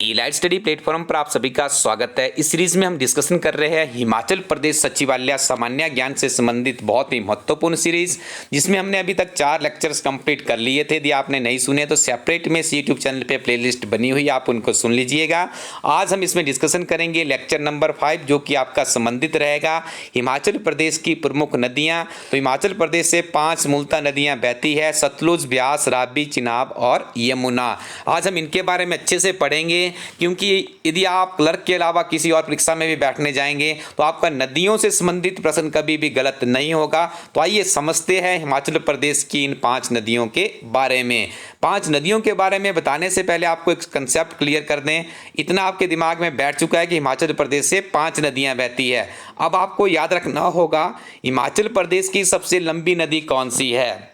Elite study platform पर आप सभी का स्वागत है। इस सीरीज में हम डिस्कशन कर रहे हैं हिमाचल प्रदेश सचिवालय सामान्य ज्ञान से संबंधित बहुत ही महत्वपूर्ण सीरीज, जिसमें हमने अभी तक 4 लेक्चर्स कंप्लीट कर लिए थे। यदि आपने नहीं सुने तो सेपरेट में यूट्यूब चैनल पे प्लेलिस्ट बनी हुई है, आप उनको सुन लीजिएगा। आज हम इसमें डिस्कशन करेंगे लेक्चर नंबर 5, जो कि आपका संबंधित रहेगा हिमाचल प्रदेश की प्रमुख नदियाँ। तो हिमाचल प्रदेश से 5 मूलतः नदियाँ बहती है, सतलुज, ब्यास, रावी, चिनाब और यमुना। आज हम इनके बारे में अच्छे से पढ़ेंगे, क्योंकि यदि आप क्लर्क के अलावा किसी और परीक्षा में भी बैठने जाएंगे तो आपका नदियों से संबंधित प्रश्न कभी भी गलत नहीं होगा। तो आइए समझते हैं हिमाचल प्रदेश की इन 5 नदियों के बारे में। 5 नदियों के बारे में बताने से पहले आपको एक कंसेप्ट क्लियर कर दें। इतना आपके दिमाग में बैठ चुका है कि हिमाचल प्रदेश से 5 नदियां बहती है। अब आपको याद रखना होगा हिमाचल प्रदेश की सबसे लंबी नदी कौन सी है।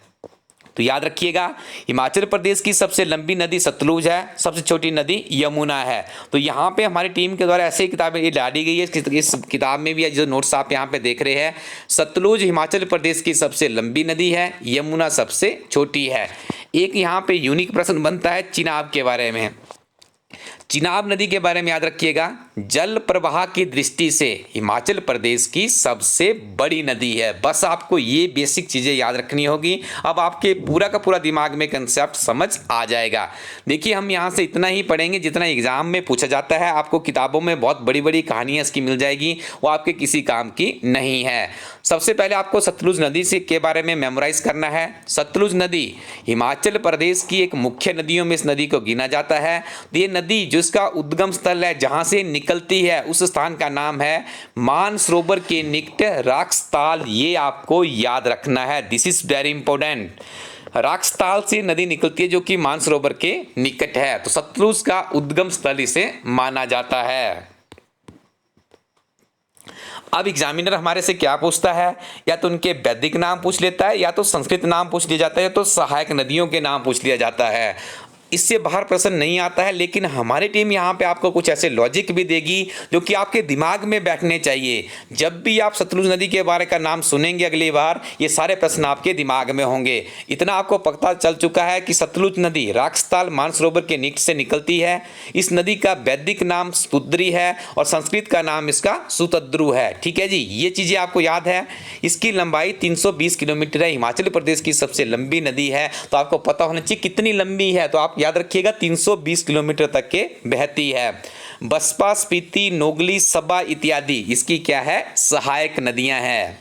तो याद रखिएगा, हिमाचल प्रदेश की सबसे लंबी नदी सतलुज है, सबसे छोटी नदी यमुना है। तो यहाँ पे हमारी टीम के द्वारा ऐसे ही किताबें ये डाली गई है। इस किताब में भी जो नोट्स आप यहाँ पे देख रहे हैं, सतलुज हिमाचल प्रदेश की सबसे लंबी नदी है, यमुना सबसे छोटी है। एक यहाँ पे यूनिक प्रश्न बनता है चिनाब के बारे में। चिनाब नदी के बारे में याद रखिएगा, जल प्रवाह की दृष्टि से हिमाचल प्रदेश की सबसे बड़ी नदी है। बस आपको ये बेसिक चीज़ें याद रखनी होगी। अब आपके पूरा का पूरा दिमाग में कंसेप्ट समझ आ जाएगा। देखिए, हम यहाँ से इतना ही पढ़ेंगे जितना एग्जाम में पूछा जाता है। आपको किताबों में बहुत बड़ी बड़ी कहानियाँ इसकी मिल जाएगी, वो आपके किसी काम की नहीं है। सबसे पहले आपको सतलुज नदी से के बारे में मेमोराइज करना है। सतलुज नदी हिमाचल प्रदेश की एक मुख्य नदियों में इस नदी को गिना जाता है। ये नदी जिसका उद्गम स्थल है, जहाँ से निकलती है, उस स्थान का नाम है मानसरोवर के निकट राक्सताल। ये आपको याद रखना है, दिस इज वेरी इंपॉर्टेंट। राक्सताल से नदी निकलती है जो कि मानसरोवर के निकट है, तो सतलुज का उद्गम स्थल इसे माना जाता है। अब एग्जामिनर हमारे से क्या पूछता है, या तो उनके वैदिक नाम पूछ लेता है, या तो संस्कृत नाम पूछ लिया जाता है, या तो सहायक नदियों के नाम पूछ लिया जाता है। इससे बाहर प्रश्न नहीं आता है, लेकिन हमारी टीम यहाँ पे आपको कुछ ऐसे लॉजिक भी देगी जो कि आपके दिमाग में बैठने चाहिए। जब भी आप सतलुज नदी के बारे का नाम सुनेंगे अगली बार, ये सारे प्रश्न आपके दिमाग में होंगे। इतना आपको पता चल चुका है कि सतलुज नदी राक्सताल मानसरोवर के निकट से निकलती है। इस नदी का वैदिक नाम स्तुद्री है और संस्कृत का नाम इसका सुतद्रु है। ठीक है जी, ये चीज़ें आपको याद है। इसकी लंबाई 320 किलोमीटर है, हिमाचल प्रदेश की सबसे लंबी नदी है। तो आपको पता होना चाहिए कितनी लंबी है, तो आप याद रखिएगा 320 किलोमीटर तक के बहती है। बसपा, स्पीति, नोगली, सबा इत्यादि इसकी क्या है, सहायक नदियां हैं।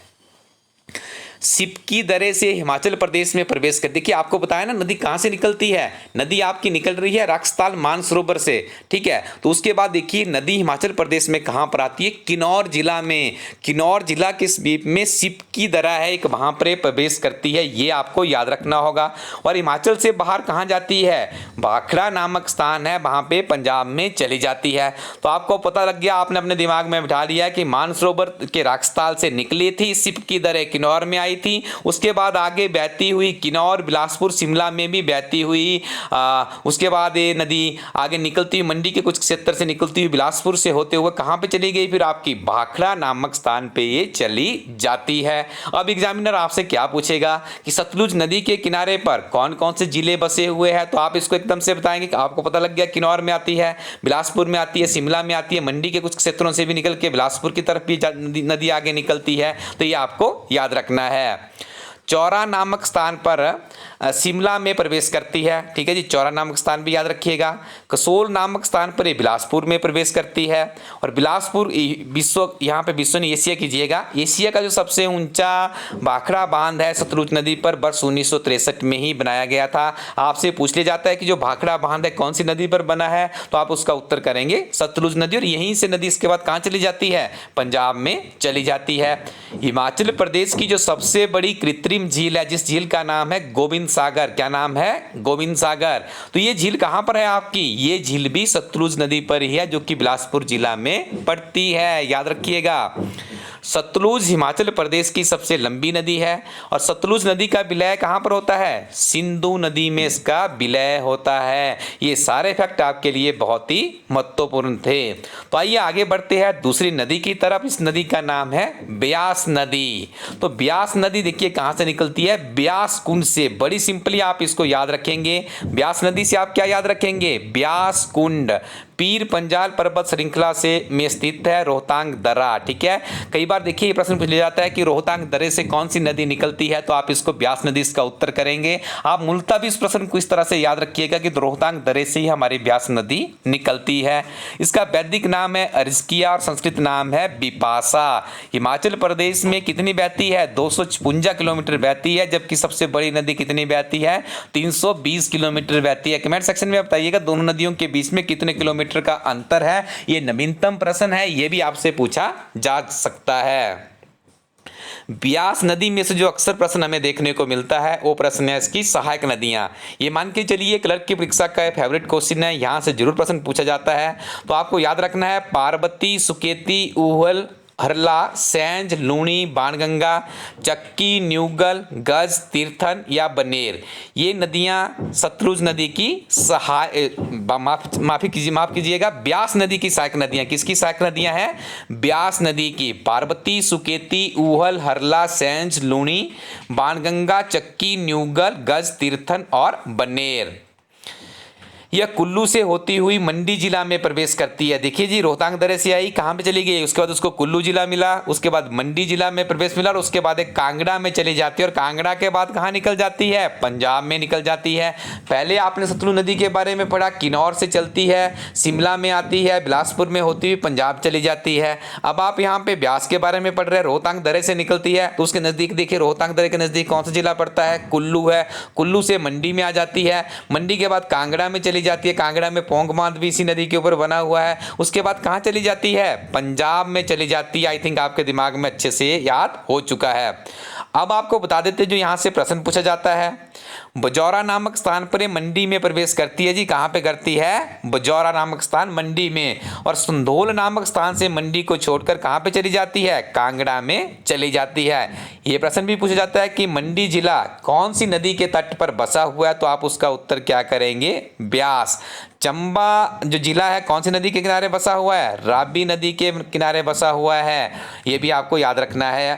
सिपकी दरे से हिमाचल प्रदेश में प्रवेश कर, देखिए आपको बताया ना नदी कहाँ से निकलती है। नदी आपकी निकल रही है राक्सताल मानसरोवर से, ठीक है। तो उसके बाद देखिए नदी हिमाचल प्रदेश में कहाँ पर आती है, किन्नौर जिला में। किन्नौर जिला के बीच में सिपकी दरा है एक, वहाँ पर प्रवेश करती है, ये आपको याद रखना होगा। और हिमाचल से बाहर कहाँ जाती है, भाखड़ा नामक स्थान है, वहाँ पे पंजाब में चली जाती है। तो आपको पता लग गया, आपने अपने दिमाग में बिठा लिया कि मानसरोवर के राक्सताल से निकली थी, सिपकी दरे किन्नौर में थी। उसके बाद आगे बहती हुई किन्नौर, बिलासपुर, शिमला में भी बहती हुई। उसके बाद ये नदी आगे निकलती हुई मंडी के कुछ क्षेत्र से निकलती हुई बिलासपुर से होते हुए कहां पे चली गई, फिर आपकी भाखड़ा नामक स्थान पे ये चली जाती है। अब एग्जामिनर आपसे क्या पूछेगा कि सतलुज नदी के किनारे पर कौन कौन से जिले बसे हुए हैं, तो आप इसको एकदम से बताएंगे कि आपको पता लग गया किन्नौर में आती है, बिलासपुर में आती है, शिमला में आती है, मंडी के कुछ क्षेत्रों से भी निकल के बिलासपुर की तरफ भी नदी आगे निकलती है। तो ये आपको याद रखना है। चौरा नामक स्थान पर शिमला में प्रवेश करती है, ठीक है जी, चौरा नामक स्थान भी याद रखिएगा। कसोल नामक स्थान पर ये बिलासपुर में प्रवेश करती है। और बिलासपुर विश्व, यहाँ पे विश्व नहीं एशिया कीजिएगा, एशिया का जो सबसे ऊंचा भाखड़ा बांध है सतलुज नदी पर वर्ष 1963 में ही बनाया गया था। आपसे पूछ लिया जाता है कि जो भाखड़ा बांध है कौन सी नदी पर बना है, तो आप उसका उत्तर करेंगे सतलुज नदी। और यहीं से नदी इसके बाद कहाँ चली जाती है, पंजाब में चली जाती है। हिमाचल प्रदेश की जो सबसे बड़ी कृत्रिम झील है, जिस झील का नाम है गोविंद सागर, क्या नाम है, गोविंद सागर। तो ये झील कहां पर है आपकी, ये झील भी सतलुज नदी पर ही है, जो कि बिलासपुर जिला में पड़ती है, याद रखिएगा। सतलुज हिमाचल प्रदेश की सबसे लंबी नदी है और सतलुज नदी का विलय कहाँ पर होता है, सिंधु नदी में इसका विलय होता है। ये सारे फैक्ट आपके लिए बहुत ही महत्वपूर्ण थे। तो आइए आगे बढ़ते हैं दूसरी नदी की तरफ। इस नदी का नाम है ब्यास नदी। तो ब्यास नदी देखिए कहाँ से निकलती है, ब्यास कुंड से। बड़ी सिंपली आप इसको याद रखेंगे, ब्यास नदी से आप क्या याद रखेंगे, ब्यास कुंड। पीर पंजाल पर्वत श्रृंखला से में स्थित है रोहतांग दर्रा। ठीक है, कई बार देखिए ये प्रश्न पूछ लिया जाता है कि रोहतांग दर्रे से कौन सी नदी निकलती है, तो आप इसको ब्यास नदी इसका उत्तर करेंगे। आप मूलतः भी इस प्रश्न को इस तरह से याद रखिएगा कि रोहतांग दर्रे से ही हमारी ब्यास नदी निकलती है। इसका वैदिक नाम है अरिस्किया और संस्कृत नाम है बिपाशा। हिमाचल प्रदेश में कितनी बहती है? 256 किलोमीटर बहती है, जबकि सबसे बड़ी नदी कितनी बहती है? 320 किलोमीटर बहती है। कमेंट सेक्शन में बताइएगा दोनों नदियों के बीच में कितने किलोमीटर का अंतर है। ये नवीनतम प्रश्न है, ये भी आपसे पूछा जा सकता है। ब्यास नदी में से जो अक्सर प्रश्न हमें देखने को मिलता है वो प्रश्न है इसकी सहायक नदियां। ये मान के चलिए क्लर्क की परीक्षा का फेवरेट क्वेश्चन है, यहाँ से जरूर प्रश्न पूछा जाता है। तो आपको याद रखना है पार्वती, सुकेती, ऊहल, हरला, सैंज, लूणी, बाणगंगा, चक्की, न्यूगल, गज, तीर्थन या बनेर। ये नदियां सतलुज नदी की माफ कीजिएगा ब्यास नदी की सहायक नदियां। किसकी सहायक नदियां हैं? ब्यास नदी की। पार्वती, सुकेती, ऊहल, हरला, सैंज, लूणी, बाणगंगा, चक्की, न्यूगल, गज, तीर्थन और बनेर। यह कुल्लू से होती हुई मंडी जिला में प्रवेश करती है। देखिए जी, रोहतांग दर्रे से आई, कहाँ पे चली गई? उसके बाद उसको कुल्लू जिला मिला, उसके बाद मंडी जिला में प्रवेश मिला और उसके बाद एक कांगड़ा में चली जाती है और कांगड़ा के बाद कहाँ निकल जाती है? पंजाब में निकल जाती है। पहले आपने सतलुज नदी के बारे में पढ़ा, किन्नौर से चलती है, शिमला में आती है, बिलासपुर में होती हुई पंजाब चली जाती है। अब आप यहाँ पे ब्यास के बारे में पढ़ रहे हैं, रोहतांग दर्रे से निकलती है, तो उसके नजदीक देखिए रोहतांग दर्रे के नजदीक कौन सा जिला पड़ता है? कुल्लू है। कुल्लू से मंडी में आ जाती है, मंडी के बाद कांगड़ा में चली जाती है, कांगड़ा में पोंग बांध भी इसी नदी के ऊपर बना हुआ है। उसके बाद कहां चली जाती है? पंजाब में चली जाती है। आई थिंक आपके दिमाग में अच्छे से याद हो चुका है। अब आपको बता देते जो यहां से प्रश्न पूछा जाता है, बजौरा नामक स्थान पर ये मंडी में प्रवेश करती है जी। कहां पे करती है? बजौरा नामक स्थान मंडी में। और संधोल नामक स्थान से मंडी को छोड़कर कहां पे चली जाती है? कांगड़ा में चली जाती है। ये प्रश्न भी पूछा जाता है कि मंडी जिला कौन सी नदी के तट पर बसा हुआ है, तो आप उसका उत्तर क्या करेंगे? ब्यास। चंबा जो जिला है कौन सी नदी के किनारे बसा हुआ है? रावी नदी के किनारे बसा हुआ है। ये भी आपको याद रखना है।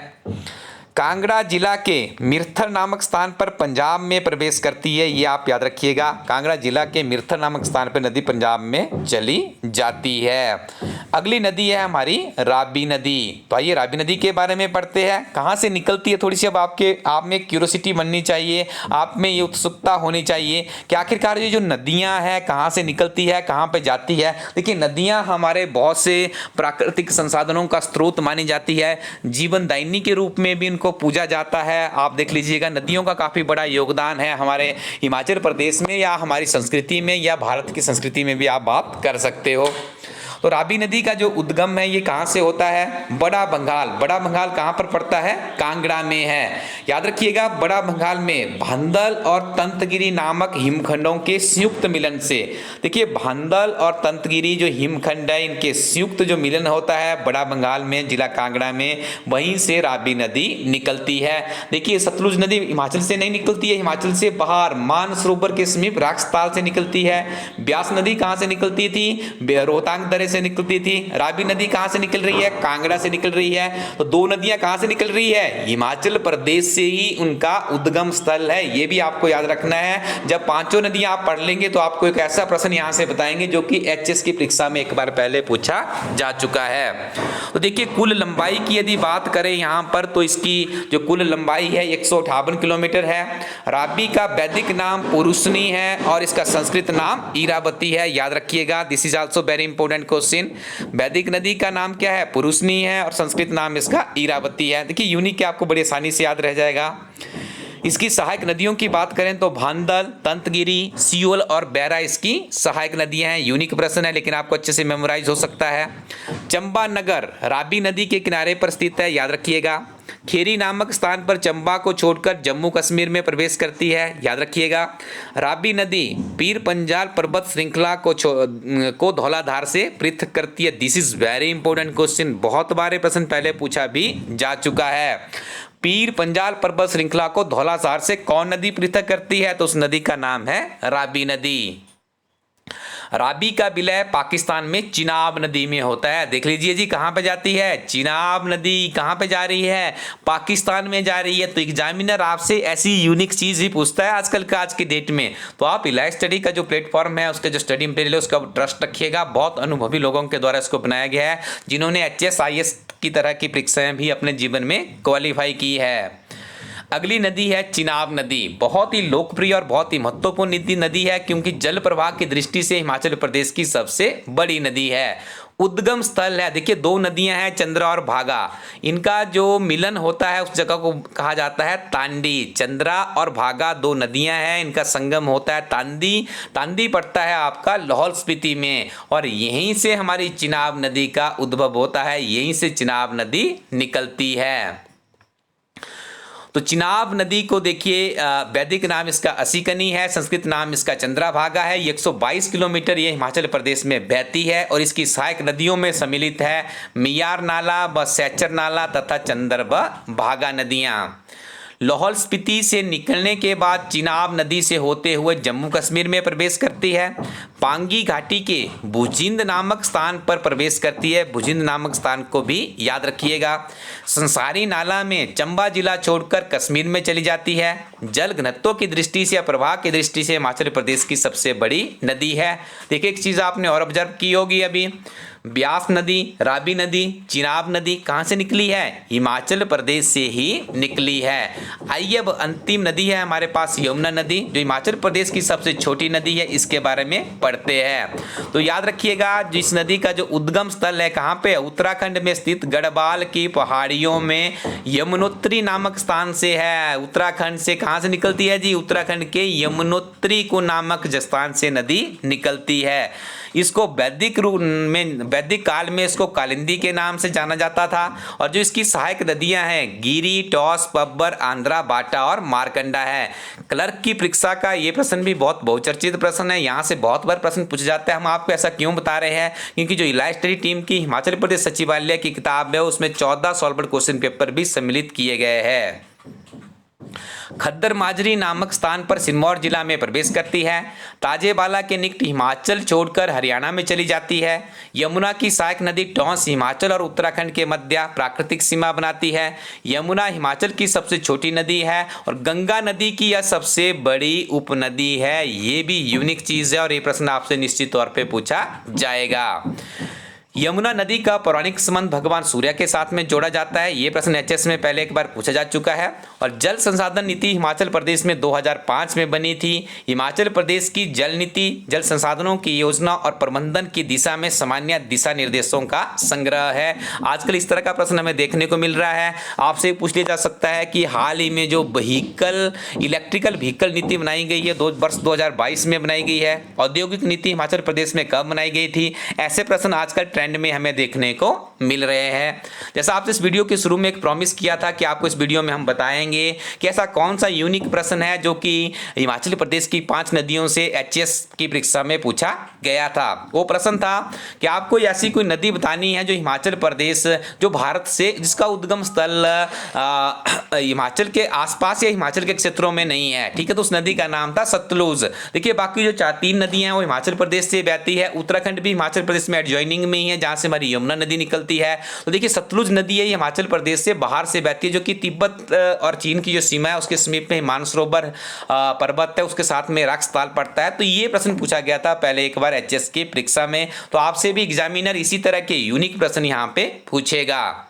कांगड़ा जिला के मिरथल नामक स्थान पर पंजाब में प्रवेश करती है, ये आप याद रखिएगा। कांगड़ा जिला के मिरथल नामक स्थान पर नदी पंजाब में चली जाती है। अगली नदी है हमारी रावी नदी। तो आइए रावी नदी के बारे में पढ़ते हैं, कहाँ से निकलती है। थोड़ी सी अब आप में क्यूरियोसिटी बननी चाहिए, आप में ये उत्सुकता होनी चाहिए कि आखिरकार ये जो नदियाँ हैं कहाँ से निकलती है, कहाँ पे जाती है। देखिए नदियाँ हमारे बहुत से प्राकृतिक संसाधनों का स्रोत मानी जाती है, जीवनदायिनी के रूप में भी इनको पूजा जाता है। आप देख लीजिएगा नदियों का काफी बड़ा योगदान है हमारे हिमाचल प्रदेश में या हमारी संस्कृति में या भारत की संस्कृति में भी आप बात कर सकते हो। तो रावी नदी का जो उद्गम है ये कहाँ से होता है? बड़ा बंगाल। बड़ा बंगाल कहाँ पर पड़ता है? कांगड़ा में है। याद रखिएगा बड़ा बंगाल में भांदल और तंतगिरी नामक हिमखंडों के संयुक्त मिलन से, देखिए भांदल और तंतगिरी जो हिमखंड है इनके संयुक्त जो मिलन होता है बड़ा बंगाल में जिला कांगड़ा में, वहीं से रावी नदी निकलती है। देखिए सतलुज नदी हिमाचल से नहीं निकलती है, हिमाचल से बाहर मानसरोवर के समीप राक्षताल से निकलती है। ब्यास नदी कहाँ से निकलती थी? रोहतांग दर्रे से निकलती थी। रावी नदी कहां से निकल रही है? कांगड़ा से निकल रही है। तो दो नदियां कहां से निकल रही है? हिमाचल प्रदेश से ही उनका उद्गम स्थल है। यह भी आपको याद रखना है। जब पांचों नदियां आप पढ़ लेंगे तो आपको एक ऐसा प्रश्न यहां से बताएंगे जो कि एचएस की परीक्षा में एक बार पहले पूछा जा चुका है। तो देखिए कुल लंबाई की यदि बात करें यहां पर तो इसकी जो कुल लंबाई है 158 किलोमीटर है। रावी का वैदिक नाम पुरुषनी है और इसका संस्कृत नाम इरावती है। याद रखिएगा, this is also very important question. वैदिक नदी का नाम क्या है? पुरुषनी है और संस्कृत नाम इसका इरावती है। देखिए यूनिक के आपको बड़ी आसानी से याद रह जाएगा। इसकी सहायक नदियों की बात करें तो भांदल, तंतगिरी, सियोल और बैरा इसकी सहायक नदियां हैं। यूनिक प्रश्न है लेकिन आपको अच्छे से मेमोराइज हो सकता है। चंबा नगर रावी नदी के किनारे पर स्थित है, याद रखिएगा। खेरी नामक स्थान पर चंबा को छोड़कर जम्मू कश्मीर में प्रवेश करती है, याद रखिएगा। रावी नदी पीर पंजाल पर्वत श्रृंखला को धौलाधार से पृथक करती है। This is very important question, बहुत बार प्रश्न पहले पूछा भी जा चुका है। पीर पंजाल पर्वत श्रृंखला को धौलाधार से कौन नदी पृथक करती है? तो उस नदी का नाम है रावी नदी। राबी का विलय पाकिस्तान में चिनाब नदी में होता है। देख लीजिए जी, कहाँ पे जाती है? चिनाब नदी। कहाँ पे जा रही है? पाकिस्तान में जा रही है। तो एग्जामिनर आपसे ऐसी यूनिक चीज ही पूछता है आजकल का, आज की डेट में। तो आप इलाइट स्टडी का जो प्लेटफॉर्म है, उसके जो स्टडी मटेरियल है, उसका ट्रस्ट रखिएगा। बहुत अनुभवी लोगों के द्वारा इसको बनाया गया है, जिन्होंने HS IS की तरह की परीक्षाएं भी अपने जीवन में क्वालिफाई की है। अगली नदी है चिनाब नदी। बहुत ही लोकप्रिय और बहुत ही महत्वपूर्ण नदी है, क्योंकि जल प्रवाह की दृष्टि से हिमाचल प्रदेश की सबसे बड़ी नदी है। उद्गम स्थल है, देखिए 2 नदियां हैं, चंद्रा और भागा। इनका जो मिलन होता है उस जगह को कहा जाता है तांडी। चंद्रा और भागा 2 नदियां हैं, इनका संगम होता है तांदी। तांदी पड़ता है आपका लाहौल स्पीति में, और यहीं से हमारी चिनाब नदी का उद्भव होता है, यहीं से चिनाब नदी निकलती है। तो चिनाब नदी को देखिए, वैदिक नाम इसका असीकनी है, संस्कृत नाम इसका चंद्राभागा है। 122 किलोमीटर ये हिमाचल प्रदेश में बहती है, और इसकी सहायक नदियों में सम्मिलित है मियार नाला व सैचर नाला तथा चंदर व भागा नदियाँ। लाहौल स्पीति से निकलने के बाद चिनाब नदी से होते हुए जम्मू कश्मीर में प्रवेश करती है। पांगी घाटी के भुजिंद नामक स्थान पर प्रवेश करती है। भुजिंद नामक स्थान को भी याद रखिएगा। संसारी नाला में चंबा जिला छोड़कर कश्मीर में चली जाती है। जल घनत्व की दृष्टि से या प्रवाह की दृष्टि से हिमाचल प्रदेश की सबसे बड़ी नदी है। देखिए, एक चीज़ आपने और ऑब्जर्व की होगी अभी, ब्यास नदी, रावी नदी, चिनाब नदी कहाँ से निकली है? हिमाचल प्रदेश से ही निकली है। आइए अब अंतिम नदी है हमारे पास यमुना नदी, जो हिमाचल प्रदेश की सबसे छोटी नदी है। इसके बारे में पढ़ते हैं। तो याद रखिएगा, जिस नदी का जो उद्गम स्थल है कहाँ पे? उत्तराखंड में स्थित गढ़वाल की पहाड़ियों में यमुनोत्री नामक स्थान से है। उत्तराखंड से कहाँ से निकलती है जी? उत्तराखंड के यमुनोत्री को नामक स्थान से नदी निकलती है। इसको वैदिक रूप में, वैदिक काल में इसको कालिंदी के नाम से जाना जाता था। और जो इसकी सहायक नदियां हैं गिरी, टॉस, पब्बर, आंध्रा, बाटा और मारकंडा है। क्लर्क की परीक्षा का ये प्रश्न भी बहुत बहुचर्चित प्रश्न है, यहाँ से बहुत बार प्रश्न पूछा जाता है। हम आपको ऐसा क्यों बता रहे हैं? क्योंकि जो इलाइट स्टडी टीम की हिमाचल प्रदेश सचिवालय की किताब है, उसमें 14 सॉल्व्ड क्वेश्चन पेपर भी सम्मिलित किए गए हैं। खद्दर माजरी नामक स्थान पर सिरमौर जिला में प्रवेश करती है। ताजेबाला के निकट हिमाचल छोड़कर हरियाणा में चली जाती है। यमुना की सहायक नदी टॉस हिमाचल और उत्तराखंड के मध्य प्राकृतिक सीमा बनाती है। यमुना हिमाचल की सबसे छोटी नदी है और गंगा नदी की यह सबसे बड़ी उपनदी है। ये भी यूनिक चीज है और ये प्रश्न आपसे निश्चित तौर पे पूछा जाएगा। यमुना नदी का पौराणिक संबंध भगवान सूर्य के साथ में जोड़ा जाता है। ये प्रश्न एचएस में पहले एक बार पूछा जा चुका है। और जल संसाधन नीति हिमाचल प्रदेश में 2005 में बनी थी। हिमाचल प्रदेश की जल नीति जल संसाधनों की योजना और प्रबंधन की दिशा में सामान्य दिशा निर्देशों का संग्रह है। आजकल इस तरह का प्रश्न हमें देखने को मिल रहा है। आपसे पूछ लिया जा सकता है कि हाल ही में जो इलेक्ट्रिकल व्हीकल नीति बनाई गई है, वर्ष 2022 में बनाई गई है। औद्योगिक नीति हिमाचल प्रदेश में कब बनाई गई थी? ऐसे प्रश्न आजकल ट्रेंड में हमें देखने को मिल रहे हैं। जैसा आपसे इस वीडियो के शुरू में एक प्रॉमिस किया था कि आपको इस वीडियो में हम बताएंगे कि ऐसा कौन सा यूनिक प्रश्न है जो कि हिमाचल प्रदेश की 5 नदियों से एचएस की परीक्षा में पूछा गया था। वो प्रश्न था कि आपको ऐसी कोई नदी बतानी है जो हिमाचल प्रदेश, जो भारत से, जिसका उद्गम स्थल हिमाचल के आसपास या हिमाचल के क्षेत्रों में नहीं है। ठीक है, तो उस नदी का नाम था सतलुज। देखिए, बाकी जो 3 नदियां हैं वो हिमाचल प्रदेश से बहती है। उत्तराखंड भी हिमाचल प्रदेश में एडजॉइनिंग में ही है, जहां से हमारी यमुना नदी निकलती है। तो देखिए, सतलुज नदी है, हिमाचल प्रदेश से बाहर से बहती है, जो कि तिब्बत और चीन की जो सीमा है उसके समीप में मानसरोवर पर्वत है, उसके साथ में राक्सताल पड़ता है। तो ये प्रश्न पूछा गया था पहले एक बार एचएस की परीक्षा में। तो आपसे भी एग्जामिनर इसी तरह के यूनिक प्रश्न यहाँ पे पूछेगा।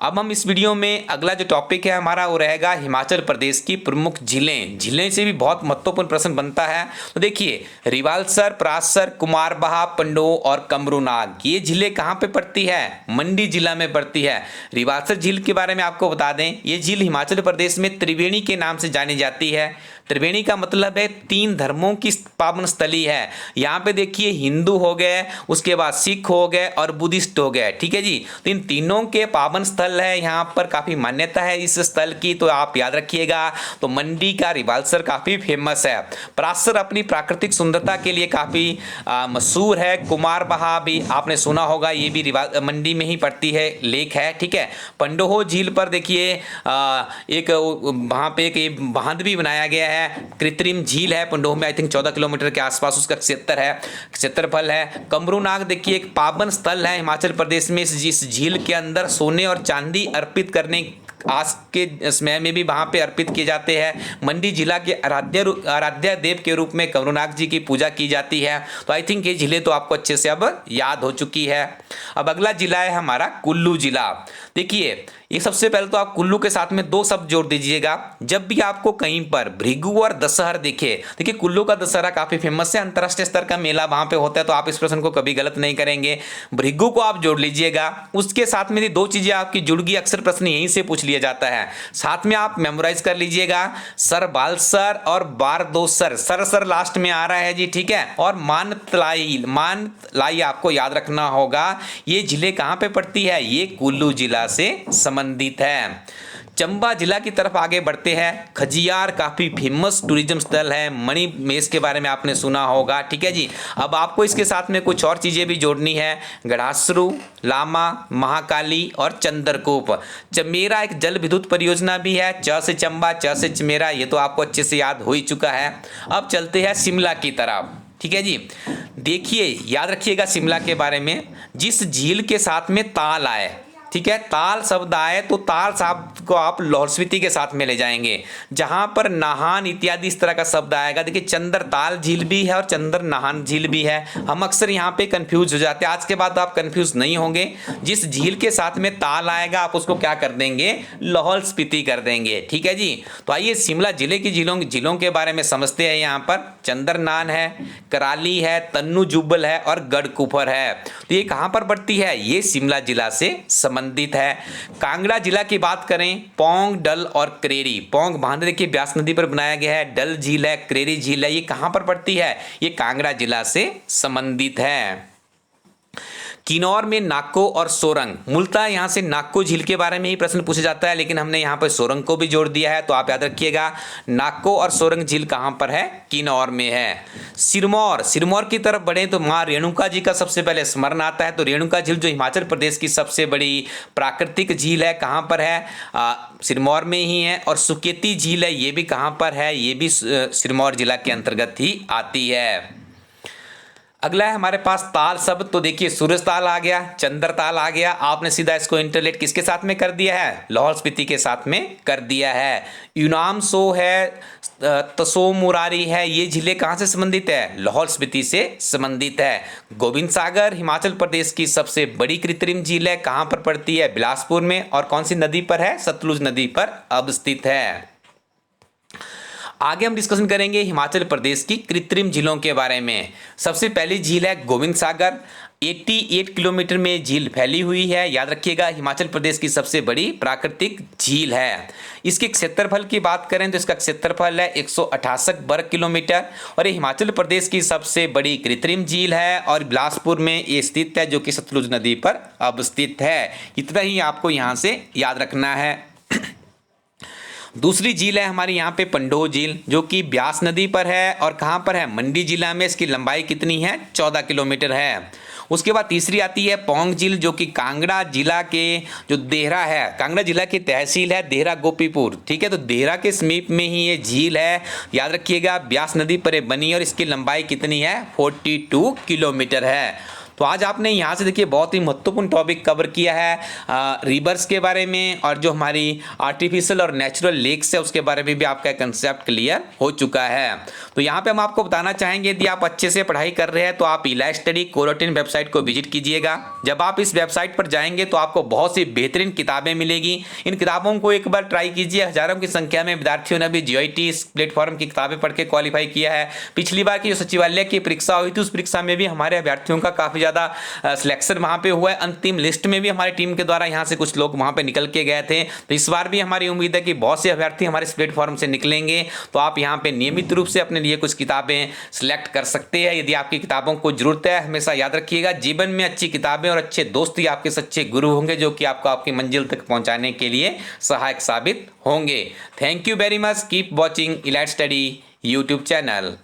अब हम इस वीडियो में अगला जो टॉपिक है हमारा वो रहेगा हिमाचल प्रदेश की प्रमुख झीलें। झीलें से भी बहुत महत्वपूर्ण प्रश्न बनता है। तो देखिए, रिवालसर, परासर, कुमारबहा, पंडो और कमरूनाग, ये झीलें कहाँ पे पड़ती है? मंडी जिला में पड़ती है। रिवालसर झील के बारे में आपको बता दें, ये झील हिमाचल प्रदेश में त्रिवेणी के नाम से जानी जाती है। त्रिवेणी का मतलब है 3 धर्मों की पावन स्थली है। यहाँ पे देखिए, हिंदू हो गए, उसके बाद सिख हो गए और बुद्धिस्ट हो गए। ठीक है जी, तो इन तीनों के पावन स्थल है। यहाँ पर काफ़ी मान्यता है इस स्थल की, तो आप याद रखिएगा। तो मंडी का रिवालसर काफ़ी फेमस है। परासर अपनी प्राकृतिक सुंदरता के लिए काफ़ी मशहूर है। कुमारबहा भी आपने सुना होगा, ये भी मंडी में ही पड़ती है, लेक है। ठीक है, पंडोहो झील पर देखिए एक वहाँ पे एक बांध भी बनाया गया है, है, कृत्रिम झील है पंडोह में, आई थिंक 14 किलोमीटर के आसपास उसका क्षेत्रफल है। कमरूनाग देखिए एक पावन स्थल है हिमाचल प्रदेश में, जिस झील के अंदर सोने और चांदी अर्पित करने आज के समय में भी वहां पे अर्पित किए जाते हैं। मंडी जिला के आराध्य देव के रूप में कमरूनाग जी की पूजा की जाती है। तो आई थिंक ये जिले तो आपको अच्छे से अब याद हो चुकी है। अब अगला जिला है हमारा कुल्लू जिला। देखिए ये सबसे पहले तो आप कुल्लू के साथ में दो शब्द जोड़ दीजिएगा जब भी आपको कहीं पर भृगु और दशहर दिखे। देखिए कुल्लू का दशहरा काफी फेमस है, अंतरराष्ट्रीय स्तर का मेला वहां पे होता है, तो आप इस प्रश्न को कभी गलत नहीं करेंगे। भृगु को आप जोड़ लीजिएगा, उसके साथ में दो चीजें आपकी जुड़ गई, अक्सर प्रश्न यहीं से पूछ लिया जाता है। साथ में आप मेमोराइज कर लीजिएगा सर बालसर और बारदोसर, सर लास्ट में आ रहा है जी, ठीक है। और मानतलाई आपको याद रखना होगा। ये जिले कहां पे पड़ती है, ये कुल्लू जिला से संबंधित है। चंबा जिला की तरफ आगे बढ़ते हैं। खजियार काफी फेमस टूरिज्म स्थल है, मणि मेस के बारे में आपने सुना होगा, ठीक है जी। अब आपको इसके साथ में कुछ और चीजें भी जोड़नी है, गढ़ासरू, लामा, महाकाली और चंद्रकूप। चमेरा एक जल विद्युत परियोजना भी है, च से चंबा च से चमेरा, ये तो आपको अच्छे से याद हो ही चुका है। अब चलते हैं शिमला की तरफ, ठीक है जी। देखिए याद रखिएगा शिमला के बारे में, जिस झील के साथ में ताल आए, ठीक है, ताल शब्द आए तो ताल शब्द को आप लाहौल स्पीति के साथ में ले जाएंगे, जहां पर नाहन इत्यादि इस तरह का शब्द आएगा। देखिए चंदर ताल झील भी है और चंदर नाहन झील भी है, हम अक्सर यहाँ पे कंफ्यूज हो जाते हैं। आज के बाद आप कंफ्यूज नहीं होंगे, जिस झील के साथ में ताल आएगा आप उसको क्या कर देंगे, लाहौल स्पीति कर देंगे, ठीक है जी। तो आइए शिमला जिले की झीलों के बारे में समझते हैं। यहाँ पर चंदरनान है, कराली है, तन्नू जुब्बल है और गढ़कुफर है। तो ये कहां पर पड़ती है, ये शिमला जिला से संबंधित है। कांगड़ा जिला की बात करें, पौंग, डल और क्रेरी। पौंग बांध देखिए ब्यास नदी पर बनाया गया है, डल झील है, क्रेरी झील है, ये कहां पर पड़ती है, ये कांगड़ा जिला से संबंधित है। किन्नौर में नाको और सोरंग, मूलतः यहां से नाको झील के बारे में ही प्रश्न पूछा जाता है, लेकिन हमने यहां पर सोरंग को भी जोड़ दिया है, तो आप याद रखिएगा नाको और सोरंग झील कहां पर है, किन्नौर में है। सिरमौर की तरफ बढ़े तो मां रेणुका जी का सबसे पहले स्मरण आता है। तो रेणुका झील जो हिमाचल प्रदेश की सबसे बड़ी प्राकृतिक झील है, कहां पर है, सिरमौर में ही है। और सुकेती झील है, ये भी कहां पर है, ये भी सिरमौर जिला के अंतर्गत ही आती है। अगला है हमारे पास ताल शब्द। तो देखिए सूरज ताल आ गया, चंद्र ताल आ गया, आपने सीधा इसको इंटरलेट किसके साथ में कर दिया है, लाहौल स्पीति के साथ में कर दिया है। यूनाम सो है, तसो मुरारी है, ये झीलें कहाँ से संबंधित है, लाहौल स्पीति से संबंधित है। गोविंद सागर हिमाचल प्रदेश की सबसे बड़ी कृत्रिम झील है, कहाँ पर पड़ती है, बिलासपुर में। और कौन सी नदी पर है, सतलुज नदी पर अवस्थित है। आगे हम डिस्कशन करेंगे हिमाचल प्रदेश की कृत्रिम झीलों के बारे में। सबसे पहली झील है गोविंद सागर, 88 किलोमीटर में झील फैली हुई है। याद रखिएगा हिमाचल प्रदेश की सबसे बड़ी प्राकृतिक झील है। इसके क्षेत्रफल की बात करें तो इसका क्षेत्रफल है 168 वर्ग किलोमीटर और ये हिमाचल प्रदेश की सबसे बड़ी कृत्रिम झील है और बिलासपुर में ये स्थित है, जो कि सतलुज नदी पर अवस्थित है। इतना ही आपको यहाँ से याद रखना है। दूसरी झील है हमारी यहाँ पे पंडोह झील, जो कि ब्यास नदी पर है और कहाँ पर है, मंडी जिला में। इसकी लंबाई कितनी है, 14 किलोमीटर है। उसके बाद तीसरी आती है पौंग झील, जो कि कांगड़ा जिला के जो देहरा है, कांगड़ा जिला की तहसील है देहरा गोपीपुर, ठीक है। तो देहरा के समीप में ही ये झील है, याद रखिएगा ब्यास नदी पर बनी और इसकी लंबाई कितनी है, 42 किलोमीटर है। तो आज आपने यहाँ से देखिए बहुत ही महत्वपूर्ण टॉपिक कवर किया है, रिवर्स के बारे में और जो हमारी आर्टिफिशियल और नेचुरल लेक्स है उसके बारे में भी आपका कंसेप्ट क्लियर हो चुका है। तो यहाँ पे हम आपको बताना चाहेंगे, यदि आप अच्छे से पढ़ाई कर रहे हैं तो आप इलाइट स्टडी कोरोटिन वेबसाइट को विजिट कीजिएगा। जब आप इस वेबसाइट पर जाएंगे तो आपको बहुत सी बेहतरीन किताबें मिलेगी। इन किताबों को एक बार ट्राई कीजिए। हजारों की संख्या में विद्यार्थियों ने भी GIT प्लेटफॉर्म की किताबें पढ़ के क्वालिफाई किया है। पिछली बार की जो सचिवालय की परीक्षा हुई थी उस परीक्षा में भी हमारे अभ्यर्थियों का काफी सिलेक्शन वहां पे हुआ है। अंतिम लिस्ट में भी हमारी टीम के द्वारा यहां से कुछ लोग वहां पे निकल के गए थे। तो इस बार भी हमारी उम्मीद है कि बहुत से अभ्यर्थी हमारे इस प्लेटफॉर्म से निकलेंगे। तो आप यहां पे नियमित रूप से अपने लिए कुछ किताबें सिलेक्ट कर सकते हैं यदि आपकी किताबों को जरूरत है। हमेशा याद रखिएगा जीवन में अच्छी किताबें और अच्छे दोस्त ही आपके सच्चे गुरु होंगे, जो कि आपको आपकी मंजिल तक पहुंचाने के लिए सहायक साबित होंगे। Thank you very much. Keep watching elite study YouTube channel.